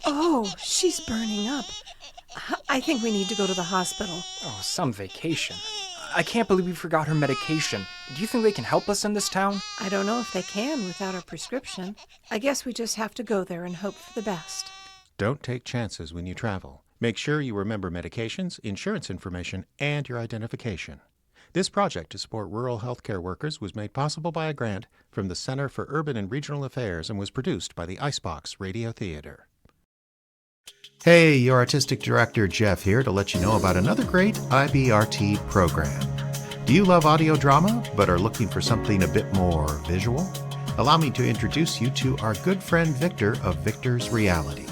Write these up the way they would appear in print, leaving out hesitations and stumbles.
Oh, she's burning up. I think we need to go to the hospital. Oh, some vacation. I can't believe we forgot her medication. Do you think they can help us in this town? I don't know if they can without a prescription. I guess we just have to go there and hope for the best. Don't take chances when you travel. Make sure you remember medications, insurance information, and your identification. This project to support rural healthcare workers was made possible by a grant from the Center for Urban and Regional Affairs and was produced by the Icebox Radio Theater. Hey, your artistic director Jeff here to let you know about another great IBRT program. Do you love audio drama but are looking for something a bit more visual? Allow me to introduce you to our good friend Victor of Victor's Reality.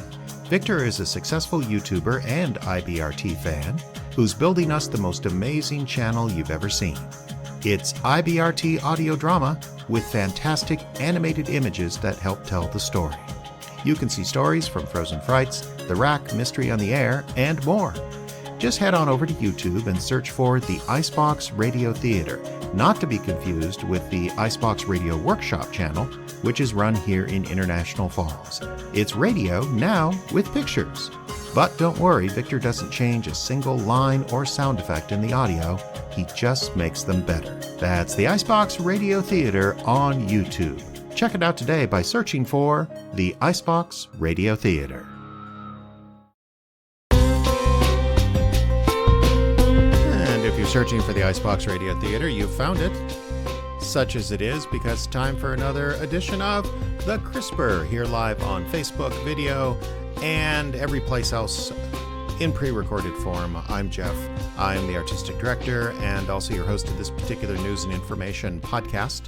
Victor is a successful YouTuber and IBRT fan who's building us the most amazing channel you've ever seen. It's IBRT audio drama with fantastic animated images that help tell the story. You can see stories from Frozen Frights, The Rack, Mystery on the Air, and more. Just head on over to YouTube and search for the Icebox Radio Theater, not to be confused with the Icebox Radio Workshop channel, which is run here in International Falls. It's radio now with pictures. But don't worry, Victor doesn't change a single line or sound effect in the audio. He just makes them better. That's the Icebox Radio Theater on YouTube. Check it out today by searching for the Icebox Radio Theater. And if you're searching for the Icebox Radio Theater, you've found it. Such as it is, because it's time for another edition of The CRISPR, here live on Facebook, video, and every place else in pre-recorded form. I'm Jeff. I'm the artistic director and also your host of this particular news and information podcast,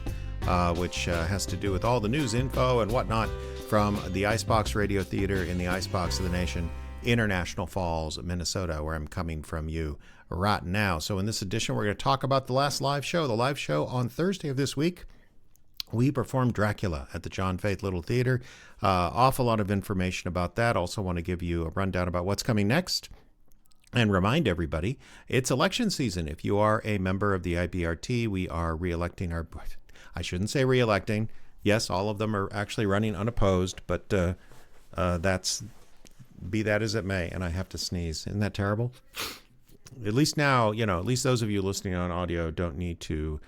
which has to do with all the news info and whatnot from the Icebox Radio Theater in the Icebox of the Nation, International Falls, Minnesota, where I'm coming from you right now. So in this edition, we're going to talk about the last live show. The live show on Thursday of this week, we performed Dracula at the John Faith Little Theater. Awful lot of information about that. Also want to give you a rundown about what's coming next. And remind everybody, it's election season. If you are a member of the IBRT, we are re-electing our... I shouldn't say re-electing. Yes, all of them are actually running unopposed, but that's... be that as it may, and I have to sneeze. Isn't that terrible? At least now, at least those of you listening on audio don't need to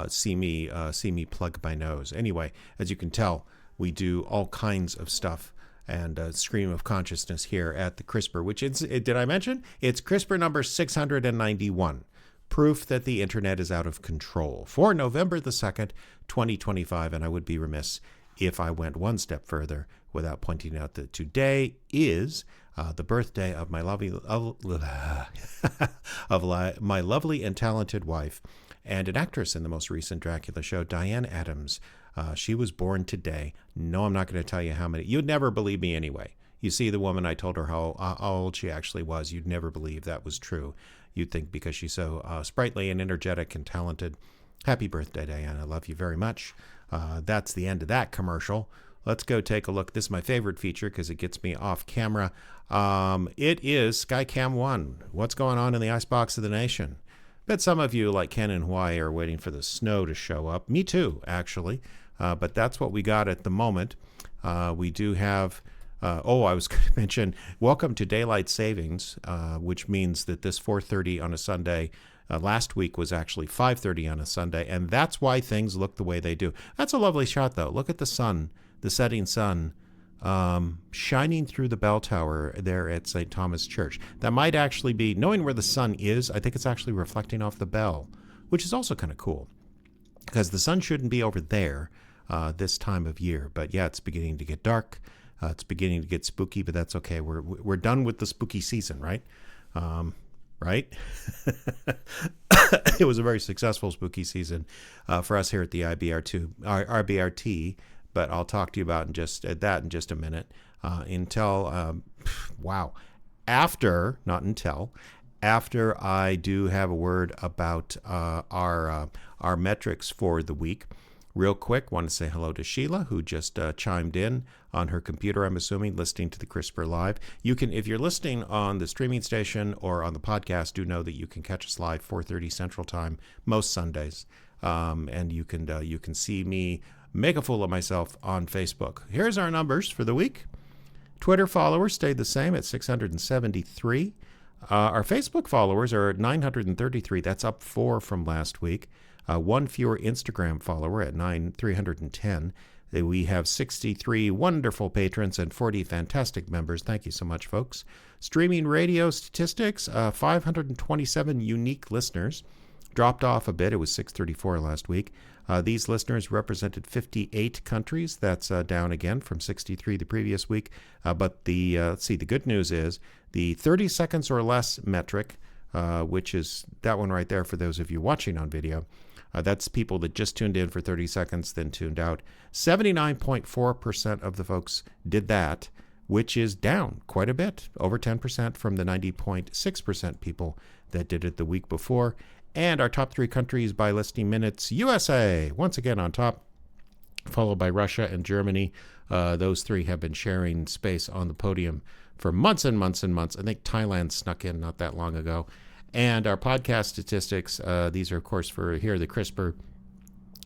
see me plug my nose. Anyway, as you can tell, we do all kinds of stuff and stream of consciousness here at the CRISPR, which is, did I mention? It's CRISPR number 691. Proof that the internet is out of control for November the 2nd, 2025. And I would be remiss if I went one step further without pointing out that today is the birthday of my my lovely and talented wife and an actress in the most recent Dracula show, Diane Adams. She was born today. No, I'm not going to tell you how many. You'd never believe me anyway. You see the woman, I told her how old she actually was. You'd never believe that was true. You'd think because she's so sprightly and energetic and talented. Happy birthday, Diane. I love you very much. That's the end of that commercial. Let's go take a look. This is my favorite feature because it gets me off camera. It is Skycam 1. What's going on in the Icebox of the Nation? Bet some of you, like Ken in Hawaii, are waiting for the snow to show up. Me too, actually. But that's what we got at the moment. We do have... I was going to mention, welcome to Daylight Savings, which means that this 4:30 on a Sunday... last week was actually 5:30 on a Sunday, and that's why things look the way they do. That's a lovely shot, though. Look at the sun, the setting sun, shining through the bell tower there at St. Thomas Church. That might actually be, knowing where the sun is, I think it's actually reflecting off the bell, which is also kind of cool, because the sun shouldn't be over there this time of year. But yeah, it's beginning to get dark. It's beginning to get spooky, but that's okay. We're done with the spooky season, right? Right? It was a very successful spooky season for us here at the IBRT, but I'll talk to you about that in just a minute. After I do have a word about our metrics for the week. Real quick, want to say hello to Sheila, who just chimed in on her computer, I'm assuming, listening to the CRISPR Live. You can, if you're listening on the streaming station or on the podcast, do know that you can catch us live 4:30 Central Time most Sundays, and you can see me make a fool of myself on Facebook. Here's our numbers for the week. Twitter followers stayed the same at 673. Our Facebook followers are at 933. That's up 4 from last week. One fewer Instagram follower at 310. We have 63 wonderful patrons and 40 fantastic members. Thank you so much, folks. Streaming radio statistics, 527 unique listeners. Dropped off a bit. It was 634 last week. These listeners represented 58 countries. That's down again from 63 the previous week. But the good news is the 30 seconds or less metric, which is that one right there for those of you watching on video. That's people that just tuned in for 30 seconds, then tuned out. 79.4% of the folks did that, which is down quite a bit, over 10% from the 90.6% people that did it the week before. And our top 3 countries by listening minutes, USA, once again on top, followed by Russia and Germany. Those 3 have been sharing space on the podium for months and months and months. I think Thailand snuck in not that long ago. And our podcast statistics, these are, of course, for here, the CRISPR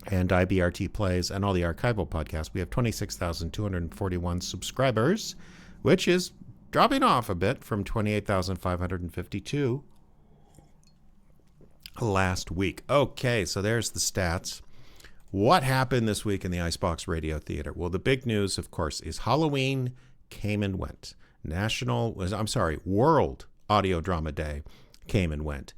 and IBRT plays and all the archival podcasts. We have 26,241 subscribers, which is dropping off a bit from 28,552 last week. Okay, so there's the stats. What happened this week in the Icebox Radio Theater? Well, the big news, of course, is Halloween came and went. World Audio Drama Day came and went.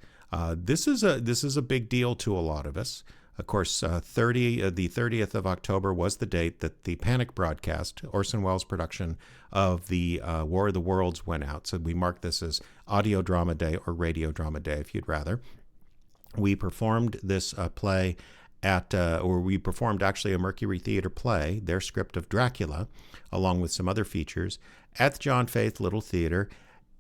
This is a big deal to a lot of us. Of course, the 30th of October was the date that the Panic broadcast, Orson Welles' production of the War of the Worlds, went out. So we mark this as Audio Drama Day or Radio Drama Day, if you'd rather. We performed this play we performed actually a Mercury Theater play, their script of Dracula, along with some other features, at the John Faith Little Theater.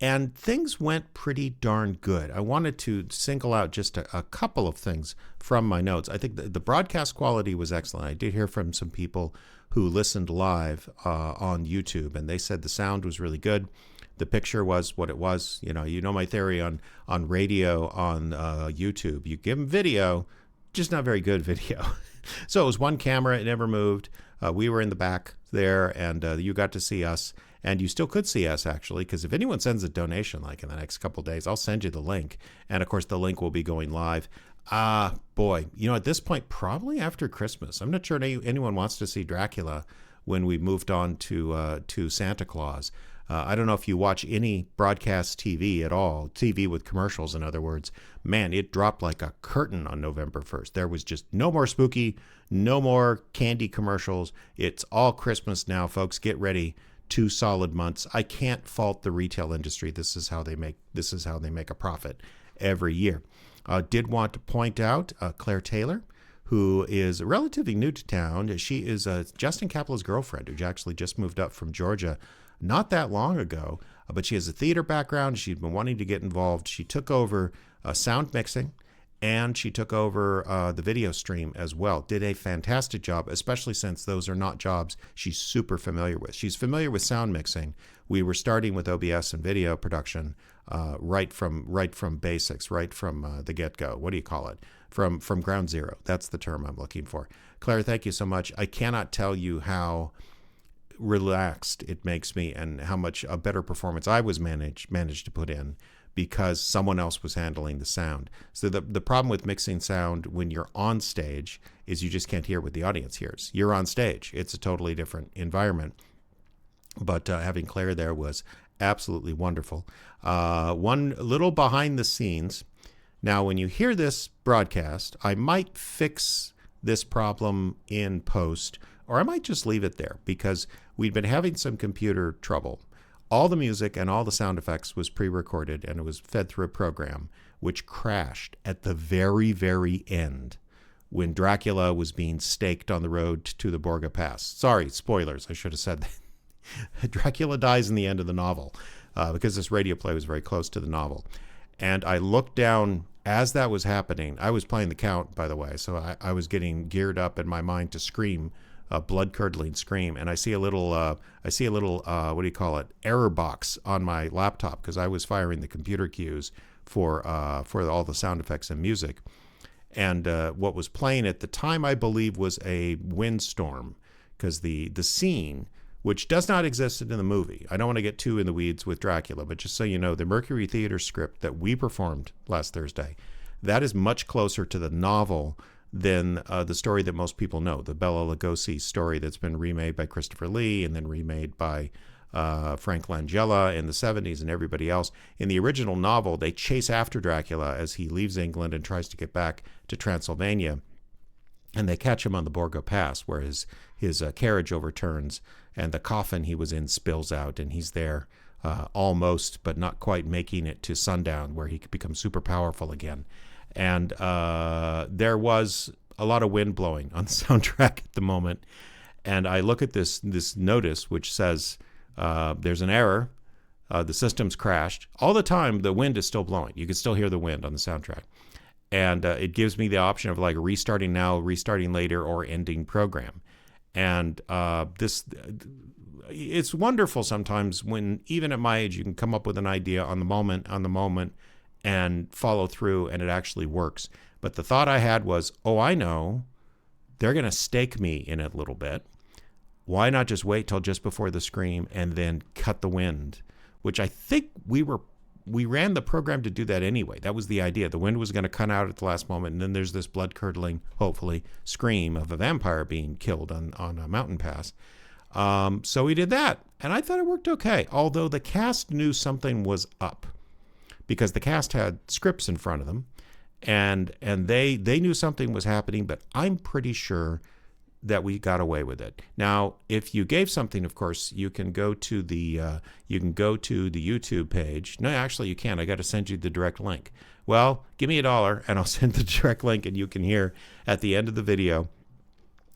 And things went pretty darn good. I wanted to single out just a couple of things from my notes. I think the broadcast quality was excellent. I did hear from some people who listened live on YouTube, and they said the sound was really good. The picture was what it was. You know my theory on radio on YouTube. You give them video, just not very good video. So it was one camera. It never moved. We were in the back there, and you got to see us. And you still could see us, actually, because if anyone sends a donation, like in the next couple of days, I'll send you the link. And, of course, the link will be going live. Boy, at this point, probably after Christmas. I'm not sure anyone wants to see Dracula when we moved on to Santa Claus. I don't know if you watch any broadcast TV at all, TV with commercials, in other words. Man, it dropped like a curtain on November 1st. There was just no more spooky, no more candy commercials. It's all Christmas now, folks. Get ready. 2 solid months. I can't fault the retail industry. This is how they make a profit every year. Did want to point out Claire Taylor, who is relatively new to town. She is Justin Kapela's girlfriend, who actually just moved up from Georgia not that long ago. But she has a theater background. She'd been wanting to get involved. She took over sound mixing, and she took over the video stream as well. Did a fantastic job, especially since those are not jobs she's super familiar with. She's familiar with sound mixing. We were starting with OBS and video production right from basics, right from the get-go. What do you call it? From ground zero. That's the term I'm looking for. Claire, thank you so much. I cannot tell you how relaxed it makes me and how much a better performance I was managed to put in, because someone else was handling the sound. So the problem with mixing sound when you're on stage is you just can't hear what the audience hears. You're on stage. It's a totally different environment. But having Claire there was absolutely wonderful. One little behind the scenes. Now, when you hear this broadcast, I might fix this problem in post, or I might just leave it there, because we'd been having some computer trouble. All the music and all the sound effects was pre-recorded, and it was fed through a program, which crashed at the very, very end when Dracula was being staked on the road to the Borga Pass. Sorry, spoilers. I should have said that. Dracula dies in the end of the novel because this radio play was very close to the novel. And I looked down as that was happening. I was playing the count, by the way, so I was getting geared up in my mind to scream, a blood-curdling scream, and I see a little what do you call it, error box on my laptop, because I was firing the computer cues for all the sound effects and music. And what was playing at the time, I believe, was a windstorm, because the scene, which does not exist in the movie. I don't want to get too in the weeds with Dracula, but just so you know, the Mercury Theater script that we performed last Thursday, that is much closer to the novel than the story that most people know, the Bela Lugosi story that's been remade by Christopher Lee and then remade by Frank Langella in the 70s and everybody else. In the original novel, they chase after Dracula as he leaves England and tries to get back to Transylvania. And they catch him on the Borgo Pass, where his carriage overturns and the coffin he was in spills out, and he's there almost, but not quite making it to sundown, where he could become super powerful again. And there was a lot of wind blowing on the soundtrack at the moment. And I look at this notice which says there's an error. The system's crashed. All the time, the wind is still blowing. You can still hear the wind on the soundtrack. And it gives me the option of like restarting now, restarting later, or ending program. And it's wonderful sometimes when, even at my age, you can come up with an idea on the moment, and follow through, and it actually works. But the thought I had was, I know they're going to stake me in it a little bit. Why not just wait till just before the scream and then cut the wind? Which I think we ran the program to do that anyway. That was the idea. The wind was going to cut out at the last moment, and then there's this blood-curdling, hopefully, scream of a vampire being killed on a mountain pass. So we did that, and I thought it worked okay, although the cast knew something was up, because the cast had scripts in front of them, and they knew something was happening, but I'm pretty sure that we got away with it. Now, if you gave something, of course, you can go to the YouTube page. No, actually, you can't. I got to send you the direct link. Well, give me $1 and I'll send the direct link, and you can hear at the end of the video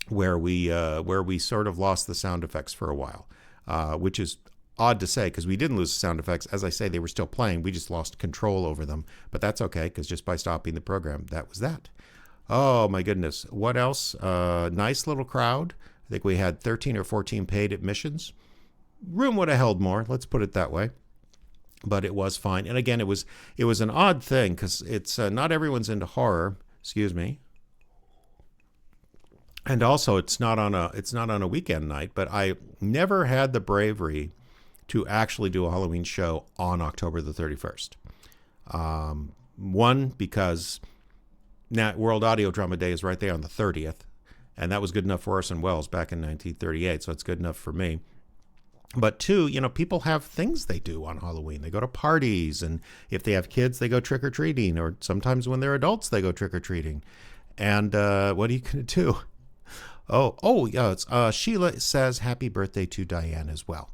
where we sort of lost the sound effects for a while, which is odd to say, because we didn't lose the sound effects. As I say, they were still playing. We just lost control over them. But that's okay, because just by stopping the program, that was that. Oh, my goodness. What else? Nice little crowd. I think we had 13 or 14 paid admissions. Room would have held more, let's put it that way. But it was fine. And again, it was an odd thing, because it's not everyone's into horror. Excuse me. And also, it's not on a weekend night. But I never had the bravery to actually do a Halloween show on October the 31st. One, because World Audio Drama Day is right there on the 30th, and that was good enough for Orson Welles back in 1938, so it's good enough for me. But two, people have things they do on Halloween. They go to parties, and if they have kids, they go trick-or-treating, or sometimes when they're adults, they go trick-or-treating. And what are you going to do? Oh, yeah, it's, Sheila says happy birthday to Diane as well.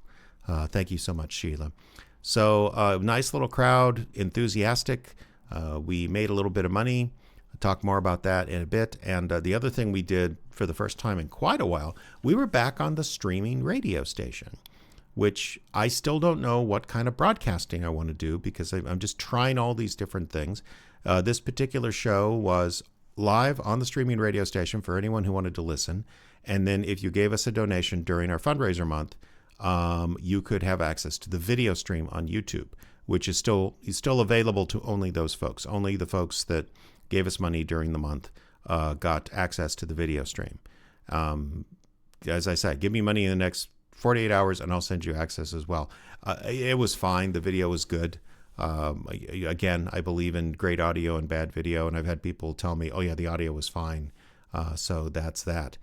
Thank you so much, Sheila. So nice little crowd, enthusiastic. We made a little bit of money. I'll talk more about that in a bit. And the other thing we did for the first time in quite a while, we were back on the streaming radio station, which I still don't know what kind of broadcasting I want to do, because I'm just trying all these different things. This particular show was live on the streaming radio station for anyone who wanted to listen. And then if you gave us a donation during our fundraiser month, you could have access to the video stream on YouTube, which is still available to only those folks. Only the folks that gave us money during the month got access to the video stream. As I said, give me money in the next 48 hours and I'll send you access as well. It was fine. The video was good. Again, I believe in great audio and bad video, and I've had people tell me, oh yeah, the audio was fine. So that's that.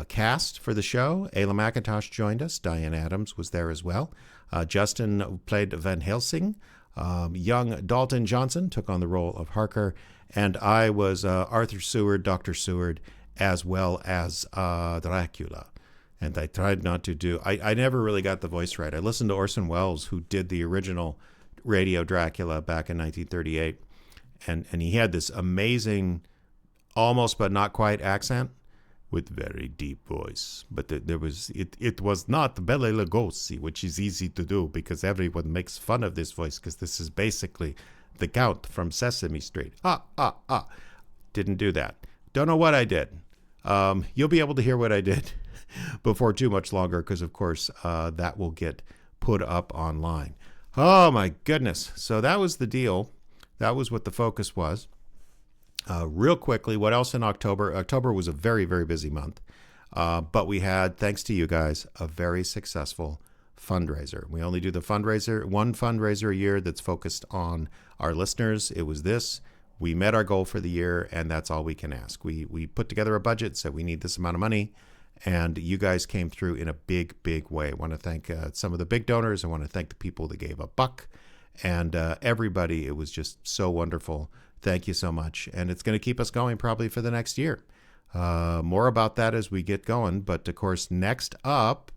Cast for the show, Ayla McIntosh joined us. Diane Adams was there as well. Justin played Van Helsing. Young Dalton Johnson took on the role of Harker. And I was Arthur Seward, Dr. Seward, as well as Dracula. And I tried not to do... I never really got the voice right. I listened to Orson Welles, who did the original radio Dracula back in 1938. And he had this amazing, almost but not quite accent with very deep voice. But it was not Bela Lugosi, which is easy to do because everyone makes fun of this voice because this is basically the Count from Sesame Street. Didn't do that. Don't know what I did. You'll be able to hear what I did before too much longer because, of course, that will get put up online. Oh, my goodness. So that was the deal. That was what the focus was. Real quickly, what else in October? October was a very, very busy month. But we had, thanks to you guys, a very successful fundraiser. We only do one fundraiser a year that's focused on our listeners. It was this. We met our goal for the year, and that's all we can ask. We put together a budget, said we need this amount of money, and you guys came through in a big, big way. I want to thank some of the big donors. I want to thank the people that gave $1, and everybody. It was just so wonderful. Thank you so much. And it's going to keep us going probably for the next year. More about that as we get going. But of course, next up,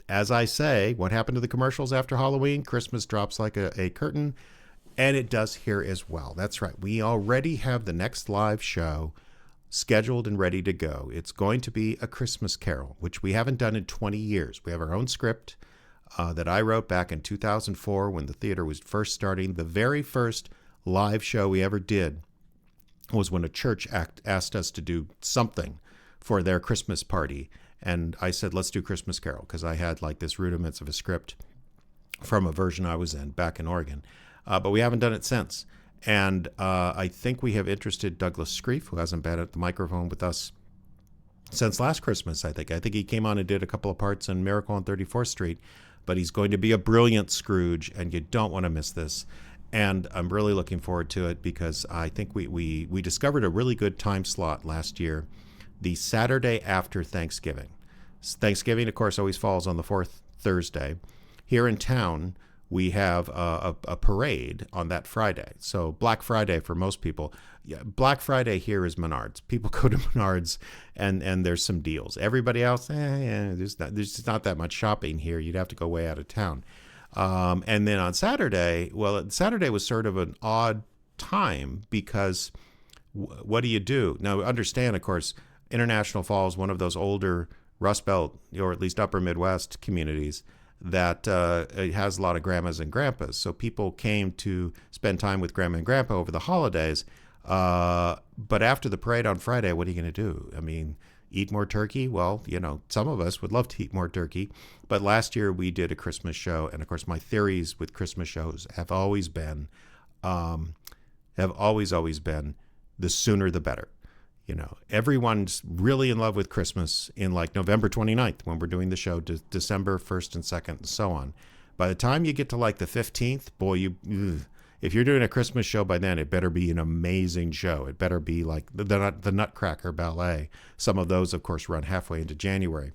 as I say, what happened to the commercials after Halloween? Christmas drops like a curtain. And it does here as well. That's right. We already have the next live show scheduled and ready to go. It's going to be A Christmas Carol, which we haven't done in 20 years. We have our own script that I wrote back in 2004 when the theater was first starting. The very first live show we ever did was when a church asked us to do something for their Christmas party. And I said, let's do Christmas Carol, because I had like this rudiments of a script from a version I was in back in Oregon. But we haven't done it since. And I think we have interested Douglas Screef, who hasn't been at the microphone with us since last Christmas, I think. I think he came on and did a couple of parts in Miracle on 34th Street. But he's going to be a brilliant Scrooge, and you don't want to miss this. And I'm really looking forward to it because I think we discovered a really good time slot last year, the Saturday after Thanksgiving. Thanksgiving, of course, always falls on the fourth Thursday. Here in town, we have a parade on that Friday. So Black Friday for most people. Yeah, Black Friday here is Menards. People go to Menards and there's some deals. Everybody else, there's just not that much shopping here. You'd have to go way out of town. And then on Saturday, Saturday was sort of an odd time because what do you do? Now, understand, of course, International Falls, one of those older Rust Belt, or at least upper Midwest communities that it has a lot of grandmas and grandpas. So people came to spend time with grandma and grandpa over the holidays. But after the parade on Friday, what are you going to do? I mean, eat more turkey? Well, some of us would love to eat more turkey. But last year we did a Christmas show. And of course, my theories with Christmas shows have always been, the sooner the better. Everyone's really in love with Christmas in like November 29th when we're doing the show, December 1st and 2nd and so on. By the time you get to like the 15th, boy, if you're doing a Christmas show by then, it better be an amazing show. It better be like the Nutcracker Ballet. Some of those, of course, run halfway into January.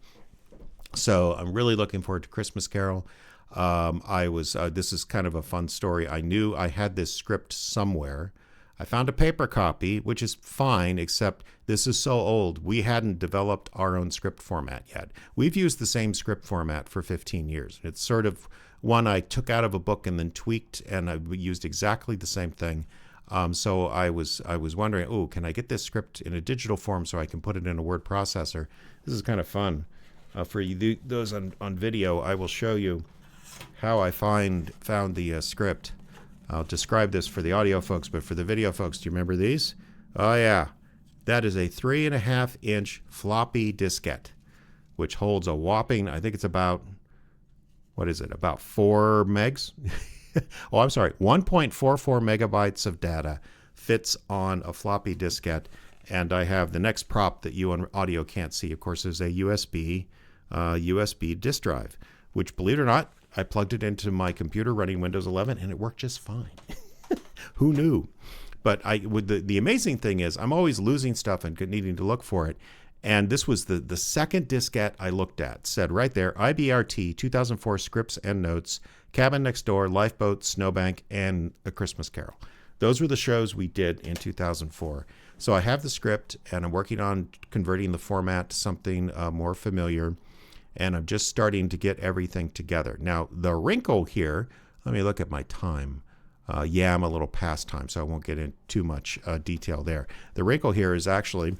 So I'm really looking forward to Christmas Carol. This is kind of a fun story. I knew I had this script somewhere. I found a paper copy, which is fine, except this is so old. We hadn't developed our own script format yet. We've used the same script format for 15 years. It's sort of one I took out of a book and then tweaked, and I used exactly the same thing. So I was wondering, can I get this script in a digital form so I can put it in a word processor? This is kind of fun. For you, those on video, I will show you how I found the script. I'll describe this for the audio folks, but for the video folks, do you remember these? Oh, yeah. That is a 3.5-inch floppy diskette, which holds a whopping, I think it's about, about 4 megs? Oh, I'm sorry, 1.44 megabytes of data fits on a floppy diskette. And I have the next prop that you on audio can't see, of course, is a USB disk drive, which, believe it or not, I plugged it into my computer running Windows 11, and it worked just fine. Who knew? But the amazing thing is I'm always losing stuff and needing to look for it. And this was the second diskette I looked at. It said right there, IBRT 2004 Scripts and Notes, Cabin Next Door, Lifeboat, Snowbank, and A Christmas Carol. Those were the shows we did in 2004. So I have the script, and I'm working on converting the format to something more familiar. And I'm just starting to get everything together. Now, the wrinkle here, let me look at my time. I'm a little past time, so I won't get into too much detail there. The wrinkle here is actually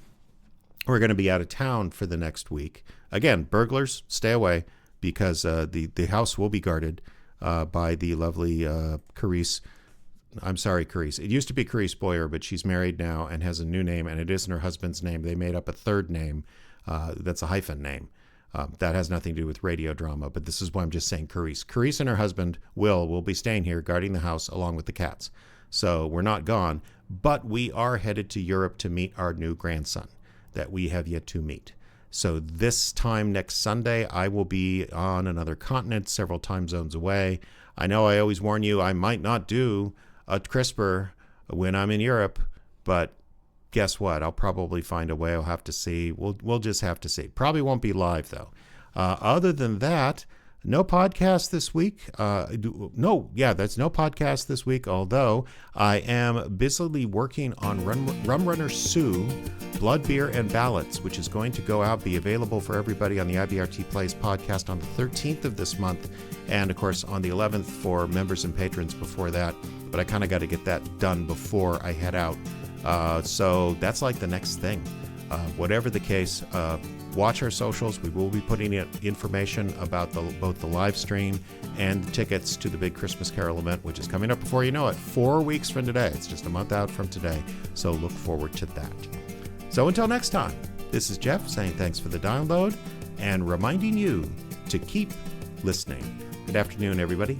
we're going to be out of town for the next week. Again, burglars, stay away, because the house will be guarded by the lovely Carice. I'm sorry, Carice. It used to be Carice Boyer, but she's married now and has a new name, and it isn't her husband's name. They made up a third name that's a hyphen name. That has nothing to do with radio drama, but this is why I'm just saying Carice. Carice and her husband, Will be staying here guarding the house along with the cats. So we're not gone, but we are headed to Europe to meet our new grandson that we have yet to meet. So this time next Sunday, I will be on another continent, several time zones away. I know I always warn you, I might not do a CRISPR when I'm in Europe, but guess what? I'll probably find a way. I'll have to see. We'll just have to see. Probably won't be live, though. Other than that, no podcast this week. There's no podcast this week, although I am busily working on Rum Runner Sue, Blood, Beer, and Ballots, which is going to go out, be available for everybody on the IBRT Plays podcast on the 13th of this month, and of course on the 11th for members and patrons before that. But I kind of got to get that done before I head out. So that's like the next thing. Whatever the case, watch our socials. We will be putting in information about both the live stream and the tickets to the big Christmas Carol event, which is coming up before you know it, 4 weeks from today. It's just a month out from today, so look forward to that. So until next time, this is Jeff saying thanks for the download and reminding you to keep listening. Good afternoon, everybody.